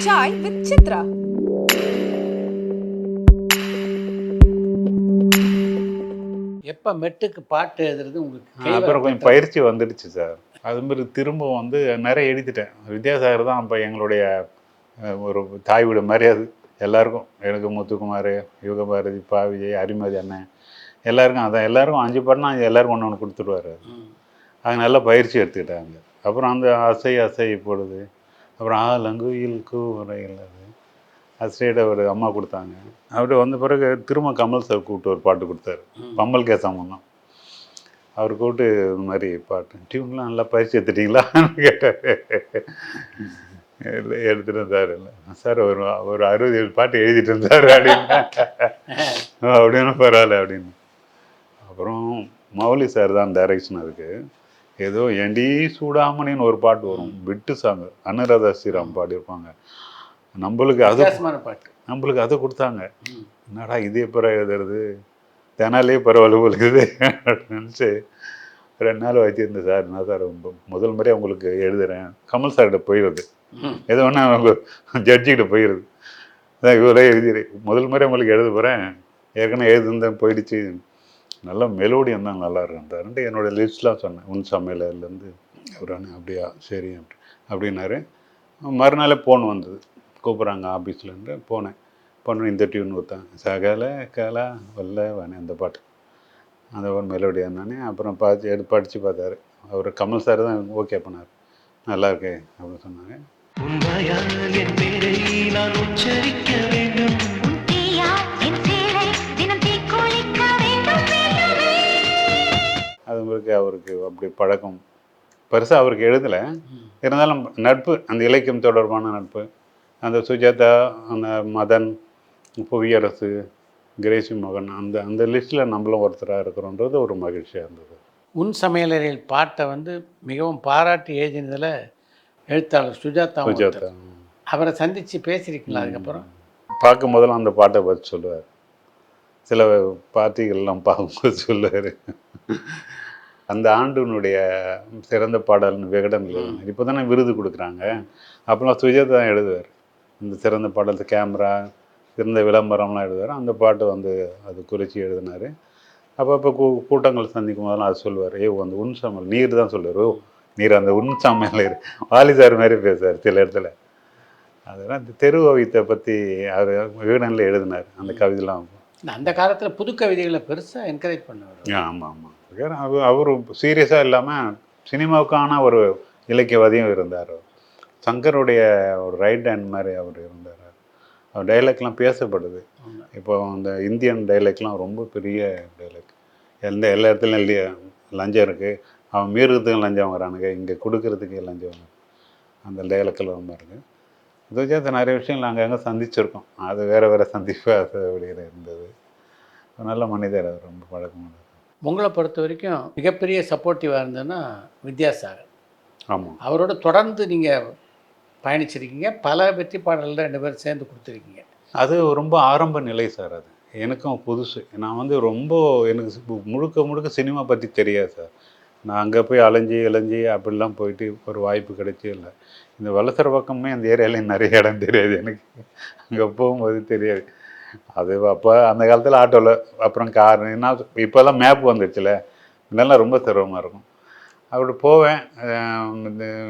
Chai with Chitra. எப்போ மெட்டுக்கு பாட்டு எழுதுறது உங்களுக்கு கை அப்புறம் கொஞ்சம் பயிற்சி வந்துடுச்சு சார். அது மாதிரி திரும்ப வந்து நிறைய எழுதிட்டேன். வித்யாசாகர் தான் அப்போ எங்களுடைய ஒரு தாய் வீடு மாதிரி. அது எல்லாருக்கும், எனக்கு முத்துக்குமார், யுகபாரதி, பா விஜய், அரிமதி அண்ணன், எல்லாருக்கும் அதான். எல்லாருக்கும் 5 பாட்டுனா எல்லாருக்கும் ஒன்று ஒன்று கொடுத்துருவார். அது நல்லா பயிற்சி எடுத்துக்கிட்டாங்க. அப்புறம் அந்த அசை அசை பொழுது, அப்புறம் ஆலங்குயில் கூரையில் அது ஸ்ட்ரெயிட் அவர் அம்மா கொடுத்தாங்க. அவர் வந்த பிறகு திரும்ப கமல் சார் கூப்பிட்டு ஒரு பாட்டு கொடுத்தாரு, பம்மல் கே சம்பந்தம். அவர் கூப்பிட்டு இந்த மாதிரி பாட்டு டியூன்லாம் நல்லா பயிற்சி எடுத்துட்டீங்களான்னு கேட்டார். இல்லை எடுத்துட்டேன் சார். இல்லை சார், ஒரு 60 பாட்டு எழுதிட்டு இருந்தார் அப்படின்னு. அப்படின்னு பரவாயில்ல அப்படின்னு. அப்புறம் மௌலி சார் தான் டைரக்ஷன். அதுக்கு ஏதோ என்டி சூடாமணின்னு ஒரு பாட்டு வரும், விட்டு சாங், அனுராதா ஸ்ரீராம் பாடியிருப்பாங்க. நம்மளுக்கு பாட்டு, நம்மளுக்கு அதை கொடுத்தாங்க. என்னடா இது எப்போ எழுதுறது, தெனாலே பரவாயில்ல உங்களுக்கு அப்படின்னு நினச்சி 2 நாள் வச்சுருந்தேன். சார் என்ன சார் முதல் முறையாக உங்களுக்கு எழுதுகிறேன், கமல் சார்கிட்ட போயிடுது, எது ஒன்றா அவங்க ஜட்ஜிக்கிட்ட போயிடுது. அதான் இவரே எழுதிடு, முதல் முறை உங்களுக்கு எழுத போகிறேன், ஏற்கனவே எழுதுந்தேன் போயிடுச்சு, நல்லா மெலோடியம் தான் நல்லா இருக்குன்றாருன்ட்டு என்னோடய லிஸ்ட்லாம் சொன்னேன். உன் சமையலேருந்து அவரானு அப்படியா சரி அப்படின்னாரு. மறுநாளே ஃபோன் வந்தது, கூப்பிட்றாங்க ஆஃபீஸ்லேருந்து. போனேன். இந்த டியூன் கொடுத்தாங்க, சகல கலா வல்ல வேணே அந்த பாட்டு. அந்த ஒரு மெலோடி இருந்தானே. அப்புறம் படித்து பார்த்தாரு அவர். கமல் சார் தான் ஓகே பண்ணார், நல்லா இருக்கே அப்படின்னு சொன்னாங்க. அது உங்களுக்கு அவருக்கு அப்படி பழக்கம் பெருசாக அவருக்கு எழுதலை, இருந்தாலும் நட்பு, அந்த இலக்கியம் தொடர்பான நட்பு, அந்த சுஜாதா, அந்த மதன், புவியரசு, கிரேசி மோகன், அந்த அந்த லிஸ்ட்டில் நம்மளும் ஒருத்தராக இருக்கிறோன்றது ஒரு மகிழ்ச்சியாக இருந்தது. உன் சமையலறையில் பாட்டை வந்து மிகவும் பாராட்டி எழுதினதில் எழுத்தாளர் சுஜாதா. அவரை சந்தித்து பேசியிருக்கீங்களா? அதுக்கப்புறம் பார்க்கும் போதெல்லாம் அந்த பாட்டை பற்றி சொல்லுவார். சில பார்ட்டிகள்லாம் பார்க்கும்போது சொல்லுவார், அந்த ஆண்டினுடைய சிறந்த பாடல்னு விகடனில் இப்போ தானே விருது கொடுக்குறாங்க, அப்போலாம் சுஜாதா தான் எழுதுவார். இந்த சிறந்த பாடல், கேமரா, சிறந்த விளம்பரம்லாம் எழுதுவார். அந்த பாட்டு வந்து அது குறித்து எழுதினார். அப்போ கூட்டங்கள் சந்திக்கும் போதெல்லாம் அது சொல்லுவார், அந்த உன் சமையல் நீர் தான் சொல்லுவார், நீர் அந்த உன் சமையல் வாலி சார் மாதிரி பேசுவார் சில இடத்துல. அதெல்லாம் இந்த தெரு ஓவியத்தை பற்றி அவர் விகடனில் எழுதினார் அந்த கவிதைலாம். அந்த காலத்தில் புது கவிதைகளை பெருசாக என்கரேஜ் பண்ணுவார். ஆமாம் ஆமாம். அவர் சீரியஸாக இல்லாமல் சினிமாவுக்கான ஒரு இலக்கியவாதியும் இருந்தார். சங்கருடைய ஒரு ரைட் ஹேண்ட் மாதிரி அவர் இருந்தார். அவர் டைலாக்லாம் பேசப்படுது. இப்போ அந்த இந்தியன் டைலாக்லாம் ரொம்ப பெரிய டைலாக். எல்லா இடத்துலையும் லஞ்சம் இருக்குது, அவன் மீறுறதுக்கும் லஞ்சம் வாங்குறானுங்க, இங்கே கொடுக்கறதுக்கு லஞ்சம் வாங்க, அந்த டைலாக்கில் ரொம்ப இருக்குது. இதை நிறைய விஷயங்கள் நாங்கள் அங்கே சந்திச்சிருக்கோம். அது வேறு சந்திப்பு அது அப்படிங்கிற இருந்தது. நல்ல மனிதர், அவர் ரொம்ப பழக்கமானது. உங்களை பொறுத்த வரைக்கும் மிகப்பெரிய சப்போர்ட்டிவாக இருந்ததுன்னா வித்யாசாகர். ஆமாம், அவரோட தொடர்ந்து நீங்கள் பயணிச்சிருக்கீங்க, பல வெற்றி பாடல்கள் 2 பேரும் சேர்ந்து கொடுத்துருக்கீங்க. அது ரொம்ப ஆரம்ப நிலை சார். அது எனக்கும் புதுசு. நான் வந்து ரொம்ப எனக்கு முழுக்க சினிமா பற்றி தெரியாது சார். நான் அங்கே போய் அலைஞ்சி அப்படிலாம் போயிட்டு ஒரு வாய்ப்பு கிடைச்சே இல்லை. இந்த வலசர பக்கமே அந்த ஏரியாவில் நிறைய இடம் தெரியாது எனக்கு, அங்கே போகும்போது தெரியாது. அது அப்போ அந்த காலத்தில் ஆட்டோவில், அப்புறம் கார், என்ன இப்போல்லாம் மேப் வந்துடுச்சுல, இதெல்லாம் ரொம்ப சிரமமாக இருக்கும். அப்படி போவேன்.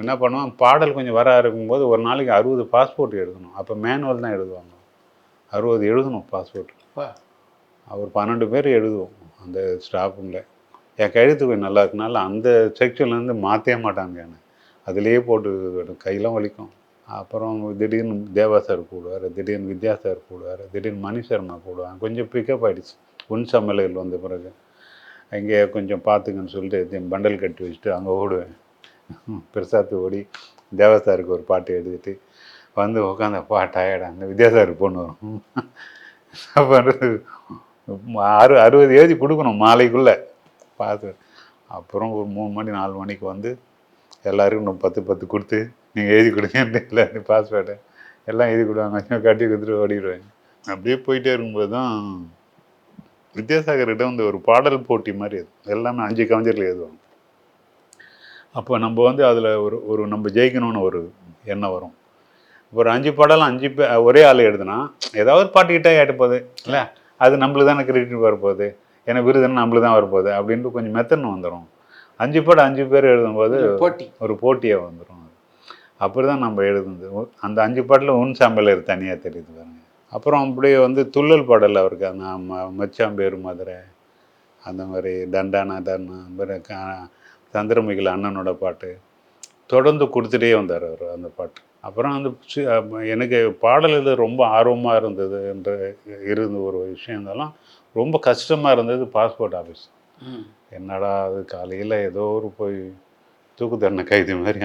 என்ன பண்ணுவேன், பாடல் கொஞ்சம் வர இருக்கும்போது ஒரு நாளைக்கு 60 பாஸ்போர்ட் எழுதணும். அப்போ மேனுவல் தான் எழுதுவாங்க, 60 எழுதணும் பாஸ்போர்ட். அவர் 12 பேர் எழுதுவோம் அந்த ஸ்டாஃபுங்கள. என் கழுத்து கொஞ்சம் நல்லா இருக்குனால அந்த செக்ஷன்லேருந்து மாற்றவே மாட்டாங்க என்னை, அதிலேயே போட்டு கையெல்லாம் வலிக்கும். அப்புறம் திடீர்னு தேவா சார் கூடுவார், திடீர்னு வித்யா சார் கூடுவார், திடீர்னு மணி சர்மா கூடுவாங்க. கொஞ்சம் பிக்கப் ஆகிடுச்சு உன் சமையல் வந்த பிறகு. அங்கே கொஞ்சம் பார்த்துங்கன்னு சொல்லிட்டு பண்டல் கட்டி வச்சுட்டு அங்கே ஓடுவேன். பெருசாத்து ஓடி தேவா சாருக்கு ஒரு பாட்டு எழுதிட்டு வந்து உட்காந்து டயர்டாக அந்த வித்யா சாருக்கு பொண்ணு வரும். பண்ணுறது 60 எழுதி கொடுக்கணும் மாலைக்குள்ளே பார்த்து. அப்புறம் ஒரு 3 மணி 4 மணிக்கு வந்து எல்லாருக்கும் 10 கொடுத்து நீங்கள் எழுதி கொடுங்க, இல்லை பாஸ்வேர்டை எல்லாம் எழுதி கொடுவாங்க, கொஞ்சம் கட்டி கொடுத்துட்டு ஓடிடுவேன். அப்படியே போயிட்டே இருக்கும்போது தான் வித்யாசாகர்கிட்ட வந்து ஒரு பாடல் போட்டி மாதிரி அது எல்லாமே 5 கவிஞர்கள் எழுதுவாங்க. அப்போ நம்ம வந்து அதில் ஒரு நம்ம ஜெயிக்கணும்னு ஒரு எண்ணம் வரும். ஒரு 5 பாடலாம் 5 ஒரே ஆள் எழுதுனா ஏதாவது பாட்டு கிட்டே ஆகிட்டு இல்லை, அது நம்மளுக்கு தானே கிரெடிட் வரப்போகுது, ஏன்னா விருதுன்னு நம்மளுக்கு தான் வரப்போகுது அப்படின்ட்டு கொஞ்சம் மெத்தன்னு வந்துடும். 5 பாட்டு 5 பேர் எழுதும்போது ஒரு போட்டியாக வந்துடும். அப்படி தான் நம்ம எழுதுனது. அந்த 5 பாட்டில் உன் சாம்பல் தனியாக தெரியுது பாருங்க. அப்புறம் அப்படியே வந்து துள்ளல் பாடல் அவருக்கு அந்த மச்சாம்பேரு மதுரை, அந்த மாதிரி தண்டானா தண்டா, சந்திரமுகில் அண்ணனோட பாட்டு தொடர்ந்து கொடுத்துட்டே வந்தார் அவர் அந்த பாட்டு. அப்புறம் அந்த எனக்கு பாடல் எழுத ரொம்ப ஆர்வமாக இருந்தது இருந்த ஒரு விஷயம் இருந்தாலும் ரொம்ப கஷ்டமாக இருந்தது பாஸ்போர்ட் ஆஃபீஸ். என்னடா அது காலையில் ஏதோ ஒரு போய் தூக்கு தண்டனை கைது மாதிரி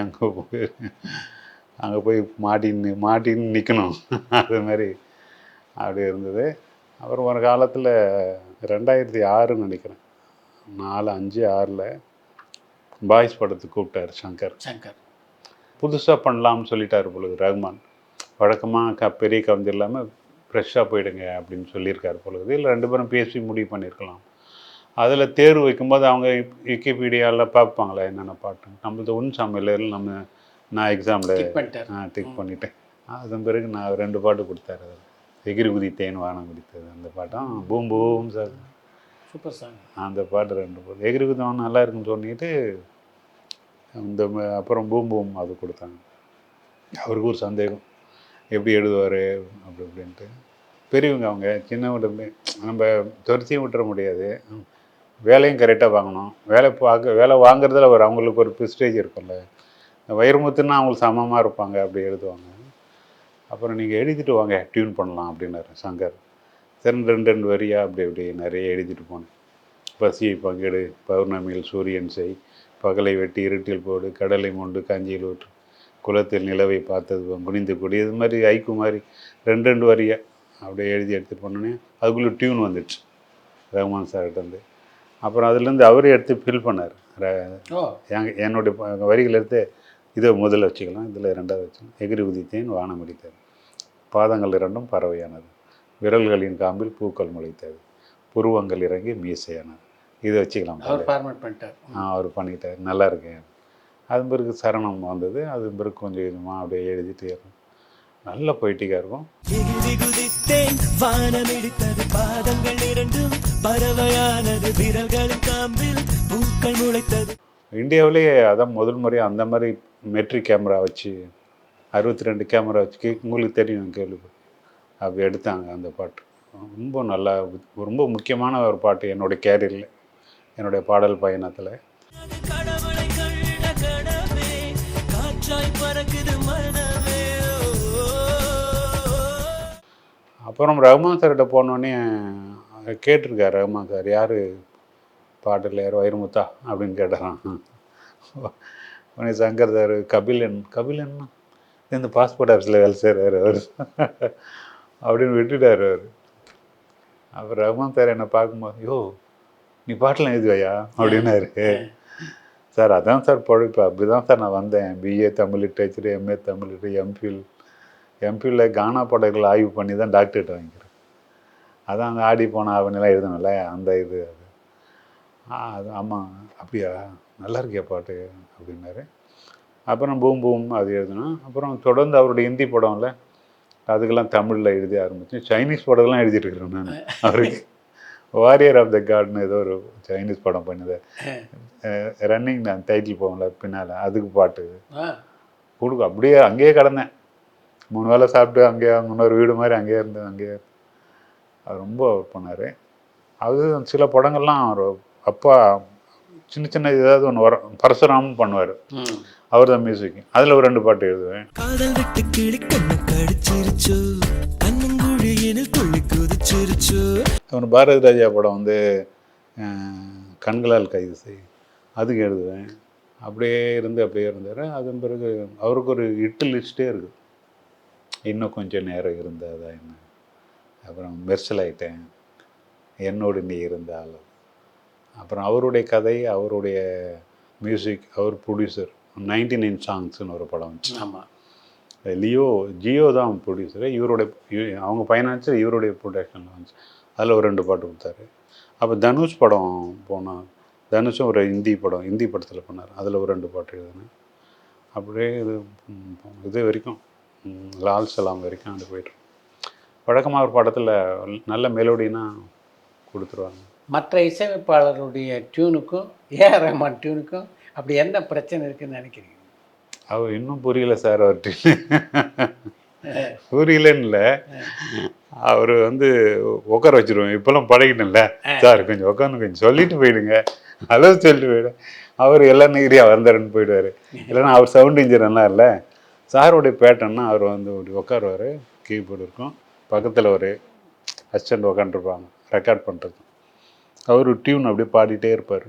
அங்கே போய் மாட்டின்னு நிற்கணும் அது மாதிரி அப்படி இருந்தது. அப்புறம் ஒரு காலத்தில் 2006 நினைக்கிறேன், 4-5-6 பாய்ஸ் படத்துக்கு கூப்பிட்டார் சங்கர். புதுசாக பண்ணலாம்னு சொல்லிட்டார் பொழுது ரஹ்மான். வழக்கமாக பெரிய கவிஞர் இல்லாமல் ஃப்ரெஷ்ஷாக போயிடுங்க அப்படின்னு சொல்லியிருக்காரு பொழுது. இல்லை 2 பேரும் பேசி முடிவு பண்ணியிருக்கலாம். அதில் தேர்வு வைக்கும்போது அவங்க விக்கிபீடியாவில் பார்ப்பாங்களே என்னென்ன பாட்டு. நம்மளது உன் சாமியில் நான் எக்ஸாமில் டிக் பண்ணிட்டேன். அதன் பிறகு நான் 2 பாட்டு கொடுத்தாரு. அதில் எகிரி குதித்தேன் வானம் குடித்தது அந்த பாட்டும் boom boom sir super song. அந்த பாட்டு 2 பாட்டு எகிரி குதித்தவன் நல்லா இருக்குன்னு சொல்லிட்டு இந்த அப்புறம் பூம் பூம் அது கொடுத்தாங்க. அவருக்கு ஒரு சந்தேகம், எப்படி எழுதுவார் அப்படி அப்படின்ட்டு. பெரியவங்க அவங்க, சின்னவங்க நம்ம துரத்தியும் விட்டுற முடியாது, வேலையும் கரெக்டாக வாங்கணும். வேலை வாங்குறதுல அவங்களுக்கு ஒரு ப்ரிஸ்டேஜ் இருக்கும்ல. வைரமுத்துன்னா அவங்களுக்கு சமமாக இருப்பாங்க, அப்படி எழுதுவாங்க. அப்புறம் நீங்கள் எழுதிட்டு வாங்க டியூன் பண்ணலாம் அப்படின்னாரு சங்கர். சரி 2 வரியா அப்படி நிறைய எழுதிட்டு போனேன். பசியை பங்கிடு, பௌர்ணமியில் சூரியன் செய், பகலை வெட்டி இருட்டில் போடு, கடலை மொண்டு காஞ்சியில் ஊற்று, குளத்தில் நிலவை பார்த்தது குனிந்து கொடி, இது மாதிரி ஐக்கு மாதிரி 2 வரியா அப்படியே எழுதி எடுத்துகிட்டு போனோன்னே அதுக்குள்ளே டியூன் வந்துடுச்சு ரஹ்மான் சார்கிட்ட வந்து. அப்புறம் அதுலேருந்து அவரே எடுத்து ஃபில் பண்ணார். என்னுடைய வரிகள் எடுத்து இதை முதல்ல வச்சுக்கலாம், இதில் 2வது வச்சுக்கலாம். எகிரி உதித்தேன் வானம் அடித்தது, பாதங்கள் 2 பறவையானது, விரல்களின் காம்பில் பூக்கள் முளைத்தது, புருவங்கள் இறங்கி மீசையானது, இதை வச்சுக்கலாம். அவர் பண்ணிட்டார், நல்லா இருக்கேன். அது பிறகு சரணம் வந்தது. அது பிறகு கொஞ்சம் இதுமாக அப்படியே எழுதிட்டே இருக்கும். நல்ல பொய்ட்டிக்காக இருக்கும். இந்தியாவிலேயே அதான் முதல் முறையாக அந்த மாதிரி மெட்ரிக் கேமரா வச்சு 62 கேமரா வச்சு, உங்களுக்கு தெரியும் கேள்விப்பட்டு அப்படி எடுத்தாங்க அந்த பாட்டு. ரொம்ப நல்லா, ரொம்ப முக்கியமான ஒரு பாட்டு என்னுடைய கேரியரில், என்னுடைய பாடல் பயணத்தில். அப்புறம் ரஹ்மான் சார்கிட்ட போனோடனே கேட்டிருக்கார் ரஹ்மான் சார், யார் பாட்டில் யார் வைரமுத்தா அப்படின்னு கேட்டாரான். உடனே சங்கர் சார் கபிலன்னா இந்த பாஸ்போர்ட் ஆஃபீஸில் வேலை செய்கிறார் அவர் அப்படின்னு விட்டுட்டார் அவர். அப்புறம் ரஹ்மான் சார் என்னை பார்க்கும்போது, யோ நீ பாட்டெலாம் எழுதுவையா அப்படின்னாரு. சார் அதான் சார் பழப்பு, அப்படி தான் சார் நான் வந்தேன். BA Tamil literature, MA Tamil literature, எம்பியில் கானா பாடல்கள் ஆய்வு பண்ணி தான் டாக்டரேட் வாங்கிக்கிறேன். அதான் அந்த ஆடி போன அவனெல்லாம் எழுதணும்ல அந்த இது அது. ஆமாம் அப்படியா, நல்லா இருக்கியா பாட்டு அப்படின்னாரு. அப்புறம் பூம் பூம் அது எழுதினோம். அப்புறம் தொடர்ந்து அவருடைய ஹிந்தி படம்ல அதுக்கெல்லாம் தமிழில் எழுதி ஆரம்பித்தேன். சைனீஸ் படம்லாம் எழுதிட்டு இருக்கிறேன் நான். அவருக்கு வாரியர் ஆஃப் த காட்னு ஏதோ ஒரு சைனீஸ் படம் பண்ணுது, ரன்னிங் நான் டைட்டில் போகல பின்னால், அதுக்கு பாட்டு கொடுக்க அப்படியே அங்கேயே கிடந்தேன். 3 வேளை சாப்பிட்டு அங்கேயே, முன்னொரு வீடு மாதிரி அங்கேயே இருந்தேன். அங்கேயே அது ரொம்ப ஒர்க் பண்ணார். அது சில படங்கள்லாம் அவர் அப்பா சின்ன சின்ன ஏதாவது ஒன்று வரும், பரசுராமன் பண்ணுவார், அவர் தான் மியூசிக். அதில் ஒரு 2 பாட்டு எழுதுவேன். அவன் பாரதி ராஜா படம் வந்து கண்களால் கைது செய், அதுக்கு எழுதுவேன். அப்படியே இருந்தார். அதன் பிறகு அவருக்கு ஒரு ஹிட் லிஸ்ட்டே இருக்குது. இன்னும் கொஞ்சம் நேரம் இருந்தாதா என்ன, அப்புறம் மெர்சல் ஆகிட்டேன், என்னோடு நீ இருந்தால், அப்புறம் அவருடைய கதை, அவருடைய மியூசிக், அவர் ப்ரொடியூசர். 99 சாங்ஸ்னு ஒரு படம் வந்துச்சு. ஆமாம், ஜியோ தான் ப்ரொடியூசரு. அவங்க ஃபைனான்ஸில் இவருடைய ப்ரொடக்ஷனில் வந்துச்சு. அதில் ஒரு 2 பாட்டு கொடுத்தாரு. அப்போ தனுஷ் படம் போனால் தனுஷும் ஒரு ஹிந்தி படத்தில் பண்ணார், அதில் ஒரு 2 பாட்டு எழுதினேன். அப்படியே இது வரைக்கும் லால் சலாம் வரைக்கும் அது போய்ட்டு வழக்கமாக ஒரு படத்தில் நல்ல மெலோடினா கொடுத்துருவாங்க. மற்ற இசையமைப்பாளருடைய டியூனுக்கும் ஏஆர் ரஹ்மான் டியூனுக்கும் அப்படி என்ன பிரச்சனை இருக்குன்னு நினைக்கிறீங்க? அவர் இன்னும் புரியல சார், அவர்கிட்ட புரியலன்னு இல்லை, அவர் உட்கார வச்சுருவோம். இப்போல்லாம் பழகிட்டேன்ல சார், கொஞ்சம் உட்காந்து கொஞ்சம் சொல்லிட்டு போயிடுங்க, அளவு சொல்லிட்டு போயிடு. அவர் எல்லாம் நெகிரியா வந்தாருன்னு போயிடுவார். இல்லைன்னா அவர் சவுண்ட் இன்ஜினியர்லாம் இல்லை, சாருடைய பேட்டர்னா அவர் இப்படி உட்காருவார், கீபோர்டு இருக்கும், பக்கத்தில் ஒரு அசிஸ்டண்ட் உட்காந்துருப்பாங்க ரெக்கார்ட் பண்ணுறது. அவர் டியூன் அப்படியே பாடிட்டே இருப்பார்,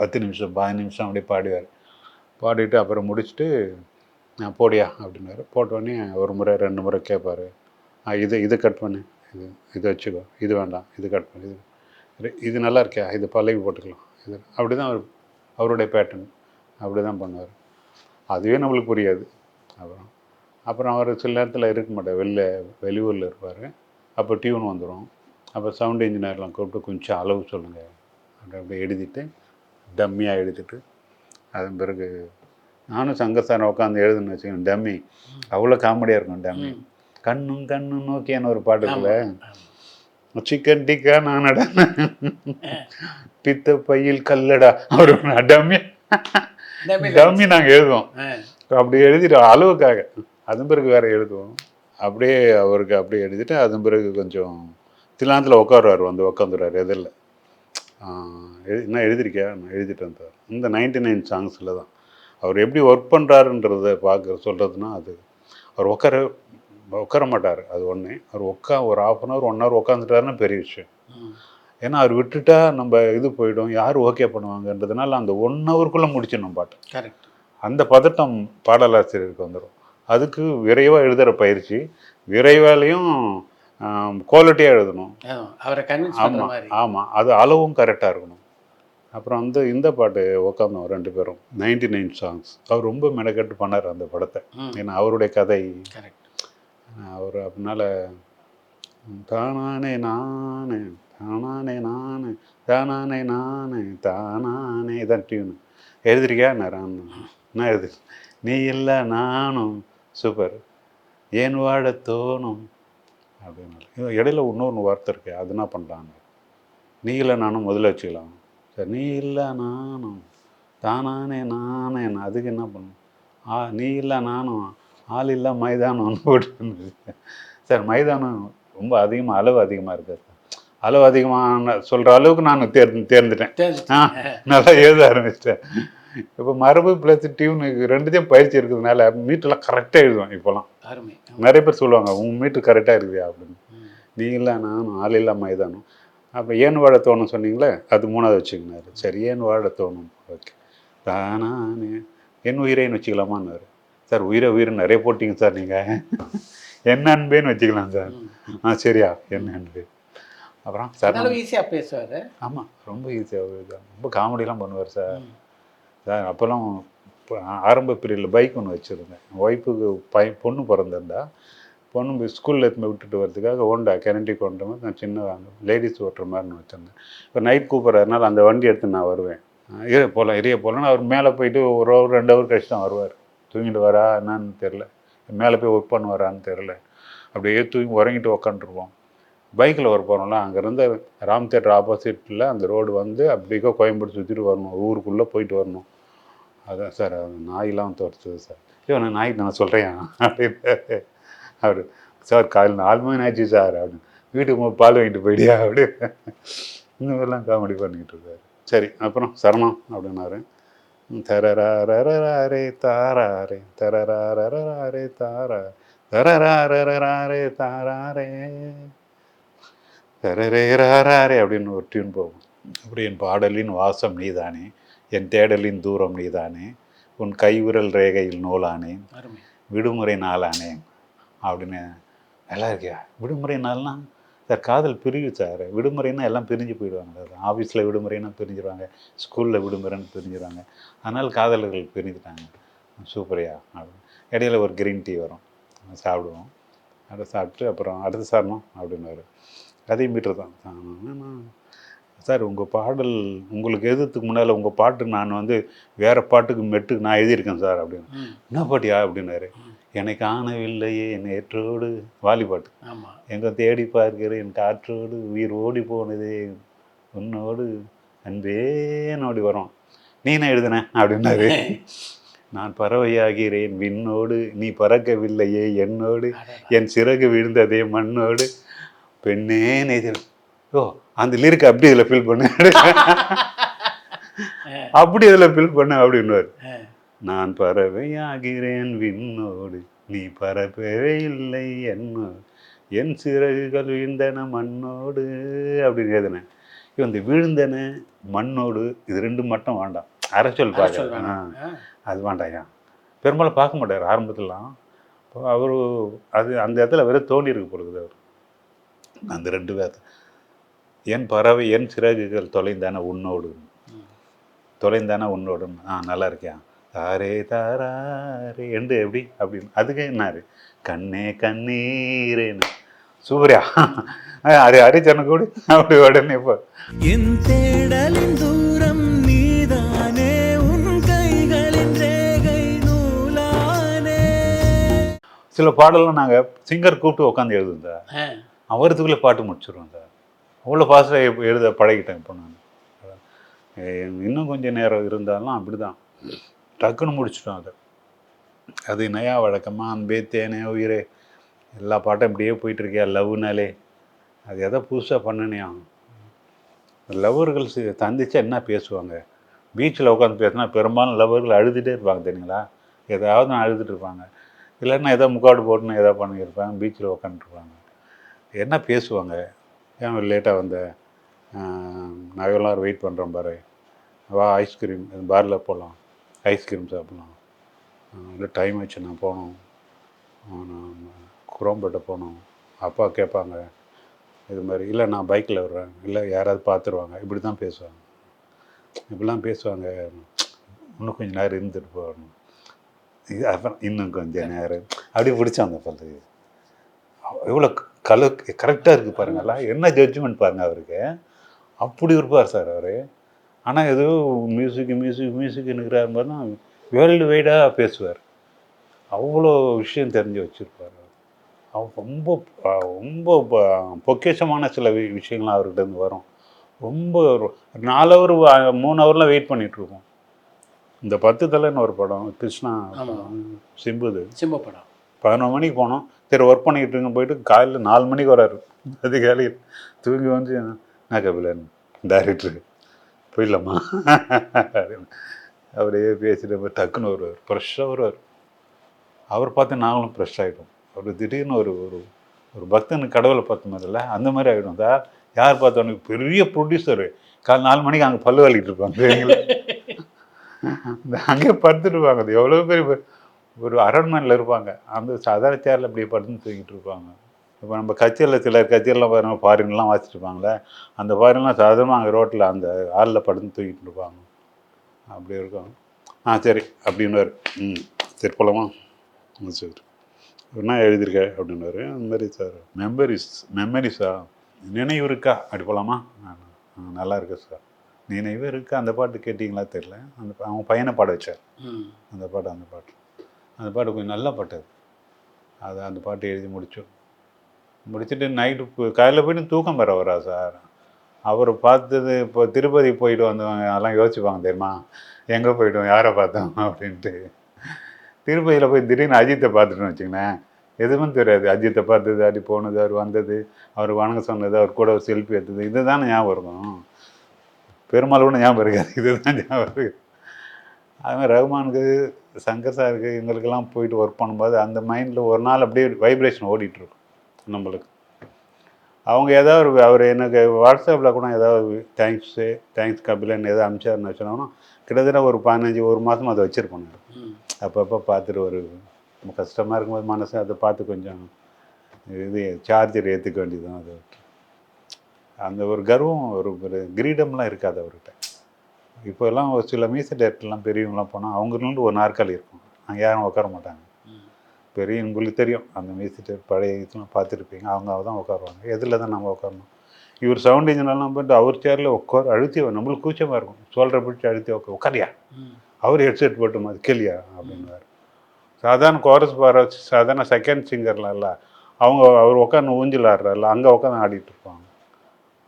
10 நிமிஷம் 15 நிமிஷம் அப்படியே பாடுவார். பாடிட்டு அப்புறம் முடிச்சுட்டு போடியா அப்படின்னாரு. போட்டோடனே ஒரு முறை 2 முறை கேட்பார், இதை கட் பண்ணு, இதை வச்சுக்கோ, இது வேண்டாம், இது கட் பண்ணு, இது நல்லா இருக்கியா, இது பல்லவி போட்டுக்கலாம், இது அப்படி தான் அவருடைய பேட்டர்ன் அப்படி தான் பண்ணுவார். அதுவே நம்மளுக்கு புரியாது. அப்புறம் அவர் சில நேரத்தில் இருக்க மாட்டார், வெளியூரில் இருப்பார். அப்போ டியூன் வந்துடும். அப்போ சவுண்ட் இன்ஜினியர்லாம் கூப்பிட்டு கொஞ்சம் அளவு சொல்லுங்கள் அப்படி எழுதிட்டு டம்மியாக எழுதிட்டு, அதன் பிறகு நானும் சங்கர் உட்காந்து எழுதுன்னு வச்சுக்கேன். டம்மி அவ்வளோ காமெடியாக இருக்கும். டம்மி கண்ணும் நோக்கியான ஒரு பாட்டுக்குள்ள சிக்கன் டிக்கா நானடா பித்த பையில் கல்லடா அவர் டம்மி நாங்கள் எழுதுவோம். அப்படி எழுதிட்டு அளவுக்காக, அதன் பிறகு வேறு எழுதுவோம். அப்படியே அவருக்கு அப்படியே எழுதிட்டு அதன் பிறகு கொஞ்சம் திலாந்தில் உட்காருவார், உட்காந்துருவார். எதில் என்ன எழுதியிருக்கியா, நான் எழுதிட்டு வந்தார். இந்த 99 சாங்ஸில் தான் அவர் எப்படி ஒர்க் பண்ணுறாருன்றதை சொல்கிறதுனா, அது அவர் உட்கார மாட்டார். அது ஒன்று. அவர் ஒரு 1/2 hour 1 hour உட்காந்துட்டாருன்னா பெரிய விஷயம். ஏன்னா அவர் விட்டுட்டா நம்ம இது போயிடும், யார் ஓகே பண்ணுவாங்கன்றதுனால அந்த 1 hourக்குள்ளே முடிச்சிடணும் பாட்டு. கரெக்ட். அந்த பதட்டம் பாடலாசிரியருக்கு வந்துடும். அதுக்கு விரைவாக எழுதுகிற பயிற்சி, விரைவாலையும் குவாலிட்டியாக எழுதணும். அவரை கன்வின்ஸ் பண்ணுற மாதிரி. ஆமாம், அது அளவும் கரெக்டாக இருக்கணும். அப்புறம் இந்த பாட்டு உட்காந்தோம் 2 பேரும், 99 சாங்ஸ். அவர் ரொம்ப மெனக்கெட்டு பண்ணார் அந்த படத்தை. ஏன்னா அவருடைய கதை அவர் அப்படின்னால தானானே நானே தானானே நானே தானானே நானே தானானே தான் டியூனு. எழுதிருக்கியா? நான் எழுது. நீ இல்லை நானும் சூப்பர், ஏன் வாழ தோணும் அப்படின்னால. இடையில இன்னொன்று வார்த்தை இருக்கு, அது என்ன பண்ணுறாங்க, நீ இல்லை நானும் முதல்ல வச்சுக்கலாம். சார் நீ இல்லை நானும் தானானே நானே, அதுக்கு என்ன பண்ணும், நீ இல்லை நானும் ஆள் இல்லை மைதானம் போட்டு. சார் மைதானம் ரொம்ப அதிகமாக அளவு அதிகமாக இருக்குது சார். அளவு அதிகமான சொல்கிற அளவுக்கு நான் தேர்ந்துட்டேன். நல்லா எழுத ஆரம்பிச்சிட்டேன். இப்போ மரபு ப்ளஸ் டியூனுக்கு 2த்தையும் பயிற்சி இருக்கிறதுனால மீட்டெல்லாம் கரெக்டாக எழுதுவேன். இப்போலாம் நிறைய பேர் சொல்லுவாங்க, உங்கள் மீட்ரு கரெக்டாக இருக்குதா அப்படின்னு. நீ இல்லை நானும் ஆள் இல்லை மைதானம். அப்போ ஏன் வாழ தோணும் சொன்னீங்களே, அது 3ஆவது வச்சுக்கினாரு. சரி, ஏன் வாழ தோணும், ஓகே. தானானே என் உயிரைன்னு வச்சுக்கலாமான்னு. சார் உயிரை நிறைய போட்டிங்க சார், நீங்கள் என்ன அன்பேன்னு வச்சுக்கலாம் சார். சரியா, என்ன அன்பு. அப்புறம் சார் ஈஸியாக பேசுவார். ஆமாம், ரொம்ப ஈஸியாக, ரொம்ப காமெடியெலாம் பண்ணுவார் சார். சார் அப்போல்லாம் ஆரம்ப பீரியடில் பைக் ஒன்று வச்சுருந்தேன். ஒய்ஃபுக்கு பொண்ணு பிறந்திருந்தா, பொண்ணு ஸ்கூலில் எடுத்து விட்டுட்டு வரதுக்காக ஹோண்டா கெனடிக் ஓட்டுற மாதிரி நான் சின்ன லேடிஸ் ஓட்டுற மாதிரி வச்சுருந்தேன். இப்போ நைட் கூப்பிட்றதுனால அந்த வண்டி எடுத்து நான் வருவேன். இறைய போகலான்னு அவர் மேலே போயிட்டு 1 hour 2 hour கழிச்சு தான் வருவார். தூங்கிட்டு வரா என்னன்னு தெரில, மேலே போய் ஒர்க் பண்ணுவாரான்னு தெரில. அப்படியே தூங்கி உறங்கிட்டு உக்காந்துருவோம். பைக்கில் வர போகிறோம்ல, அங்கேருந்து ராம் தேட்டர் ஆப்போசிட்டில் அந்த ரோடு அப்படிக்கோ கோயம்புத்தூர் சுற்றிட்டு வரணும், ஊருக்குள்ளே போயிட்டு வரணும். அதான் சார், அது நாயெலாம் துரத்துது சார். நான் நாய்க்கு நான் சொல்கிறேன் அப்படின்னு. அவர் சார் காலையில் 4 மணி ஆச்சு சார் அப்படின்னு. வீட்டுக்கு பால் வாங்கிட்டு போயிடியா அப்படின்னு. இந்த மாதிரிலாம் காமெடி பண்ணிக்கிட்டு இருக்காரு. சரி, அப்புறம் சரணம் அப்படின்னாரு. தரரே தாராரே தரரே தாரா தரரே தாராரே தரரே அப்படின்னு ஒரு டியூன் போகும். அப்படி என் பாடலின் வாசம் நீதானே, என் தேடலின் தூரம் நீதானே, உன் கைவிரல் ரேகையில் நூலானேன், விடுமுறை நாளானேன் அப்படின்னு. நல்லா இருக்கியா? விடுமுறை நாள்லாம் சார் காதல் பிரிவு சார். விடுமுறைன்னா எல்லாம் பிரிஞ்சு போயிடுவாங்க சார். ஆஃபீஸில் விடுமுறைன்னா பிரிஞ்சிடுவாங்க, ஸ்கூலில் விடுமுறைன்னு பிரிஞ்சிடுவாங்க. அதனால் காதலர்கள் பிரிஞ்சுட்டாங்க. சூப்பரையா அப்படின்னு. இடையில ஒரு க்ரீன் டீ வரும், சாப்பிடுவோம். அதை சாப்பிட்டு அப்புறம் அடுத்த சாரணும் அப்படின்னு. அதே மீட்டர் தான் சார் உங்கள் பாடல் உங்களுக்கு எழுதுறதுக்கு முன்னால் உங்கள் பாட்டு நான் வந்து வேறு பாட்டுக்கு மெட்டுக்கு நான் எழுதியிருக்கேன் சார் அப்படின்னு. என்ன பாட்டியா அப்படின்னாரு. எனக்கு ஆனவில்லையே நேற்றோடு வாலி பாட்டு. ஆமாம். எங்கே தேடி பார்க்கிறேன் என் காற்றோடு உயிர் ஓடி போனதே உன்னோடு அன்பே நோடி வரும். நீ என்ன எழுதுன அப்படின்னாரு. நான் பறவையாகிறேன் விண்ணோடு நீ பறக்கவில்லையே என்னோடு என் சிறகு விழுந்ததே மண்ணோடு பெண்ணே நெய்தல். ஓ அந்த லிரிக் அப்படி இதில் ஃபில் பண்ணு அப்படி இதில் ஃபில் பண்ணு அப்படின்னுவார். நான் பறவையாகிறேன் விண்ணோடு நீ பறக்கவே இல்லை என்னோடு என் சிறகுகள் விழுந்தன மண்ணோடு அப்படின்னு எழுதினேன். இந்த விழுந்தன மண்ணோடு இது ரெண்டும் மட்டும் வேண்டாம். அரைச்சொல் பார்க்க அது வேண்டாயா. பெரும்பாலும் பார்க்க மாட்டார் ஆரம்பத்துலாம். இப்போ அவர் அது அந்த இடத்துல வெறும் தோண்டி இருக்கு பொழுது அவர் அந்த 2 பேர் என் பறவை என் சிறகுகள் தொலைந்தான உன்னோடு நல்லா இருக்கேன் தாரே தாரே என்று எப்படி அப்படின்னு அதுக்கு என்னாரு கண்ணே கண்ணீரேன்னு சூப்பரியா அது ஹரிச்சரன் கூட அப்படி உடனே இப்போ என் தேடலின் தூரம் நீதானே உன் கைகளின் ரேகை நூலானே. சில பாடலாம் நாங்கள் சிங்கர் கூப்பிட்டு உட்காந்து எழுதுவோம் சார். அவரதுக்குள்ளே பாட்டு முடிச்சிடுவோம் சார். அவ்வளோ ஃபாஸ்ட்டாக எழுத பழகிட்டேன் இப்போ நான். இன்னும் கொஞ்சம் நேரம் இருந்தாலும் அப்படி தான் டக்குன்னு முடிச்சிட்டோம் அதை. அது நயா வழக்கமாக அன்பே தேனே உயிரே எல்லா பாட்டும் இப்படியே போயிட்டுருக்கியா லவ்னாலே அது எதை புதுசாக பண்ணனியா. லவ்வர்கள் சந்திச்சா என்ன பேசுவாங்க. பீச்சில் உட்காந்து பேசினா பெரும்பாலும் லவ்வர்கள் அழுதுகிட்டே இருப்பாங்க தெரியுங்களா. ஏதாவது நான் அழுதுட்டு இருப்பாங்க. இல்லைன்னா ஏதோ முக்காடு போட்டுன்னு ஏதோ பண்ணியிருப்பாங்க. பீச்சில் உட்காந்துருப்பாங்க. என்ன பேசுவாங்க. ஏன் லேட்டாக வந்த நான் எவ்வளோ நேரம் வெயிட் பண்ணுறேன் பாரு வா ஐஸ்கிரீம் பாரில் போகலாம் ஐஸ்கிரீம் சாப்பிட்லாம் இல்லை டைம் ஆச்சு நான் போகணும் நான் குரோம்பேட்டை போகணும் அப்பா கேட்பாங்க இது மாதிரி இல்லை நான் பைக்கில் வர்றேன் இல்லை யாராவது பார்த்துருவாங்க இப்படி தான் பேசுவாங்க. இப்படிலாம் பேசுவாங்க. இன்னும் கொஞ்சம் நேரம் இருந்துட்டு போகணும் இது அப்புறம் இன்னும் கொஞ்சம் நேரம் அப்படி பிடிச்சாங்க பல்லு. எவ்வளோ கரெக்டாக இருக்குது பாருங்களா. என்ன ஜட்ஜ்மெண்ட் பாருங்கள் அவருக்கு. அப்படி இருப்பார் சார் அவர். ஆனால் ஏதோ மியூசிக்னுக்கிறார் மாதிரி தான் வேர்ல்டு வைடாக பேசுவார். அவ்வளோ விஷயம் தெரிஞ்சு வச்சுருப்பார். அவர் ரொம்ப ரொம்ப பொக்கேஷமான சில விஷயங்கள்லாம் அவர்கிட்ட வரும். ரொம்ப 4 ஹவர் 3 ஹவர்லாம் வெயிட் பண்ணிகிட்ருக்கோம். இந்த 10 தலைன்னு ஒரு படம் கிருஷ்ணா சிம்பு படம் 11 மணிக்கு போனோம். சரி ஒர்க் பண்ணிக்கிட்டு இருங்க போயிட்டு காலையில் 4 மணிக்கு வராரு. அதிகாலையில் தூங்கி வந்து நான் கபிலன் டைரக்டரு போயிடலாமா அப்படியே பேசிட்டு டக்குன்னு வருவார். ஃப்ரெஷ்ஷாக வருவார். அவர் பார்த்து நாங்களும் ஃப்ரெஷ் ஆகிடும். அவர் திடீர்னு ஒரு ஒரு பக்தனுக்கு கடவுளை பார்த்த மாதிரில அந்த மாதிரி ஆகிடும் சார். யார் பார்த்தவனுக்கு பெரிய ப்ரொடியூசரு காலை 4 மணிக்கு அங்கே பல்லு வலிக்கிட்டு இருப்பாங்க. அங்கே படுத்துட்டுருப்பாங்க. அது எவ்வளோ பெரிய ஒரு அரண்மனையில் இருப்பாங்க. அந்த சாதாரண சேரில் அப்படியே படுத்து தூங்கிட்டு இருப்பாங்க. இப்போ நம்ம கச்சேரியில் சில கச்சேரிலாம் பாருங்கள் ஃபாரின்லாம் வாசிச்சுருப்பாங்களே அந்த ஃபாரின்லாம் சாதாரணமாக அங்கே ரோட்டில் அந்த ஹாலில் படுத்து தூங்கிட்டு இருப்பாங்க. அப்படி இருக்கும். சரி அப்படின்னுவார். சரி போகலாமா சரி என்ன எழுதியிருக்க அப்படின்னுவார். அந்த மாதிரி சார் மெமரிஸா நினைவு இருக்கா அப்படி போகலாமா நல்லா இருக்கு சார் நினைவு இருக்கா. அந்த பாட்டு கேட்டிங்களா தெரியல. அவங்க பையனை பாட வச்சார் அந்த பாட்டு கொஞ்சம் நல்ல பாட்டு அது அந்த பாட்டு எழுதி முடிச்சுட்டு நைட்டு காலையில் போய்ட்டு தூக்கம் பெற வரா சார். அவரை பார்த்தது இப்போ திருப்பதி போயிட்டு வந்தவங்க அதெல்லாம் யோசிப்பாங்க தெரியுமா எங்கே போய்ட்டோம் யாரை பார்த்தோம் அப்படின்ட்டு. திருப்பதியில் போய் திடீர்னு அஜித்தை பார்த்துட்டோன்னு வச்சுங்களேன் எதுவும் தெரியாது. அஜித்தை பார்த்தது அப்படி போனது அவர் வந்தது அவர் வணங்க சொன்னது அவர் கூட ஒரு செல்ஃபி எடுத்தது இது தானே ஞாபகம் இருக்கும். பெருமாள் கூட ஞாபகம் இருக்காது. இதுதான் ஞாபகம் இருக்குது. அதுமாதிரி ரகுமானுக்கு சங்கர் சாருக்கு எங்களுக்கெல்லாம் போயிட்டு ஒர்க் பண்ணும்போது அந்த மைண்டில் ஒரு நாள் அப்படியே வைப்ரேஷன் ஓடிட்டுருக்கும் நம்மளுக்கு. அவங்க ஏதாவது அவர் எனக்கு வாட்ஸ்அப்பில் கூட ஏதாவது தேங்க்ஸ் கபிலன் ஏதாவது அனுப்பிச்சாருன்னு வச்சுனோன்னா கிட்டத்தட்ட ஒரு 1 மாதம் அதை வச்சுருப்போம். அப்பப்போ பார்த்துட்டு ஒரு கஷ்டமாக இருக்கும்போது மனசு அதை பார்த்து கொஞ்சம் இது சார்ஜர் ஏற்றுக்க வேண்டியது தான். அது அந்த ஒரு கர்வம் ஒரு கிரீடம்லாம் இருக்காது அவர்கிட்ட. இப்போல்லாம் ஒரு சில மியூசிக் டேரக்டர்லாம் பெரியவங்களாம் போனால் அவங்களுக்கு ஒரு நாற்காலி இருக்கும். அங்கே யாரும் உட்கார மாட்டாங்க. பெரிய உங்களுக்கு தெரியும் அந்த மியூசிக் டேரக்டர் பழைய இதெல்லாம் பார்த்துருப்பீங்க. அவங்க தான் உட்காருவாங்க. எதில் தான் நம்ம உட்காரணும் இவர் சவுண்ட் இன்ஜினெல்லாம் போட்டு அவர் சேரில் உட்கார் அழுத்தி நம்மளுக்கு கூச்சமாக இருக்கும், சோல்டரை பிடிச்சி அழுத்தி உட்காரியா, அவர் ஹெட்செட் போட்டு மாதிரி கேளியா அப்படின்வார். சாதாரண கோரஸ் பார வச்சு சாதாரண செகண்ட் சிங்கர்ல அவர் உட்காந்து ஊஞ்சல் ஆடுறாருல அங்கே உட்காந்து ஆடிட்டு இருப்பாங்க.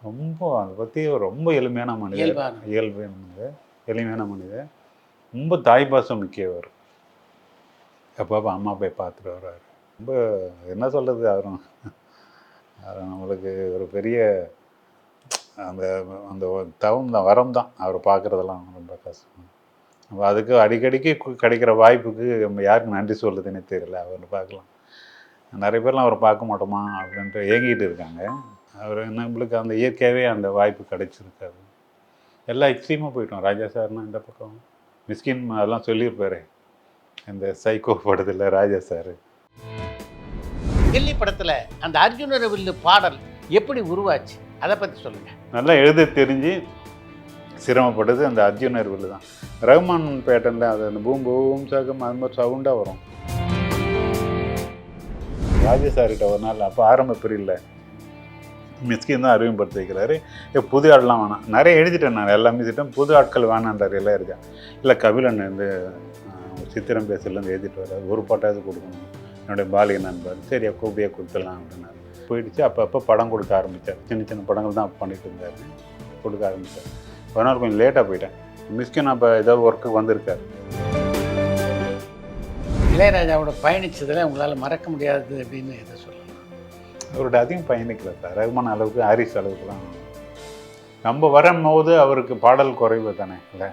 ரொம்ப அதை பற்றி ரொம்ப எளிமையான மனிதர், எளிமையான மனிதர், ரொம்ப தாய்பாசம் மிக்கவர். அப்போ அம்மா போய் பார்த்துட்டு வர்றாரு. ரொம்ப என்ன சொல்கிறது, அவரும் நம்மளுக்கு ஒரு பெரிய அந்த அந்த தவம் தான், வரம் தான். அவரை பார்க்குறதெல்லாம் ரொம்ப கஷ்டம். நம்ம அதுக்கு அடிக்கடிக்கு கிடைக்கிற வாய்ப்புக்கு நம்ம யாருக்கு நன்றி சொல்கிறதுன்னே தெரியல. அவர் பார்க்கலாம், நிறைய பேர்லாம் அவரை பார்க்க மாட்டோமா அப்படின்ட்டு ஏங்கிட்டு இருக்காங்க. அவர் நம்மளுக்கு அந்த இயற்கையாகவே அந்த வாய்ப்பு கிடைச்சிருக்காது. எல்லா எக்ஸ்ட்ரீமாக போயிட்டோம். ராஜா சார்னா இந்த பக்கம் மிஸ்கின் அதெல்லாம் சொல்லியிருப்பாரு இந்த சைக்கோ படத்தில் ராஜா சார். கில்லி படத்தில் அந்த அர்ஜுன வில்லு பாடல் எப்படி உருவாச்சு அதை பற்றி சொல்லுங்கள். நல்லா எழுத தெரிஞ்சு சிரமப்பட்டது அந்த அர்ஜுனர் வில்லு தான். ரஹ்மான் பேட்டனில் அது அந்த பூம் பூம் சகம் அது மாதிரி சவுண்டாக வரும். ராஜா சார்கிட்ட ஒரு நாள் அப்போ ஆரம்ப பிரிவில் மிஸ்கின் தான் அறிமுகப்படுத்தி வைக்கிறாரு. புது ஆட்லாம் வேணாம், நிறைய எழுதிட்டேன் நான், எல்லாமே எழுதிட்டேன், புது ஆட்கள் வேணான்றார். எல்லாம் இருக்கேன் இல்லை கபிலன் வந்து சித்திரம் பேசலேருந்து எழுதிட்டு வர்றாரு, ஒரு பாட்டாவது கொடுக்கணும் என்னுடைய பாலிய நண்பர். சரி கூப்பியே கொடுத்துடலாம் அப்படின்னாரு. போயிடுச்சு. அப்போ படம் கொடுக்க ஆரம்பித்தார். சின்ன சின்ன படங்கள் தான் பண்ணிட்டு இருந்தார், கொடுக்க ஆரம்பித்தார். ஒரு நாள் கொஞ்சம் லேட்டாக போயிட்டேன். மிஸ்கின் அப்போ ஏதோ ஒர்க்கு வந்திருக்காரு. இளையராஜாவோட பயணிச்சதில் உங்களால் மறக்க முடியாது அப்படின்னு எதை சொல்லலாம்? அவரோட அதிகம் பயணிக்கல சார், ரஹ்மான் அளவுக்கு ஹாரிஸ் அளவுக்குலாம். நம்ம வரும்போது அவருக்கு பாடல் குறைவு தானே இல்லை.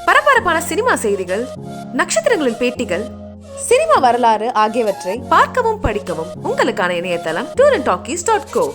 பரபரப்பான சினிமா செய்திகள், நட்சத்திரங்களின் பேட்டிகள், சினிமா வரலாறு ஆகியவற்றை பார்க்கவும் படிக்கவும் உங்களுக்கான இணையதளம் tourantalkies.co.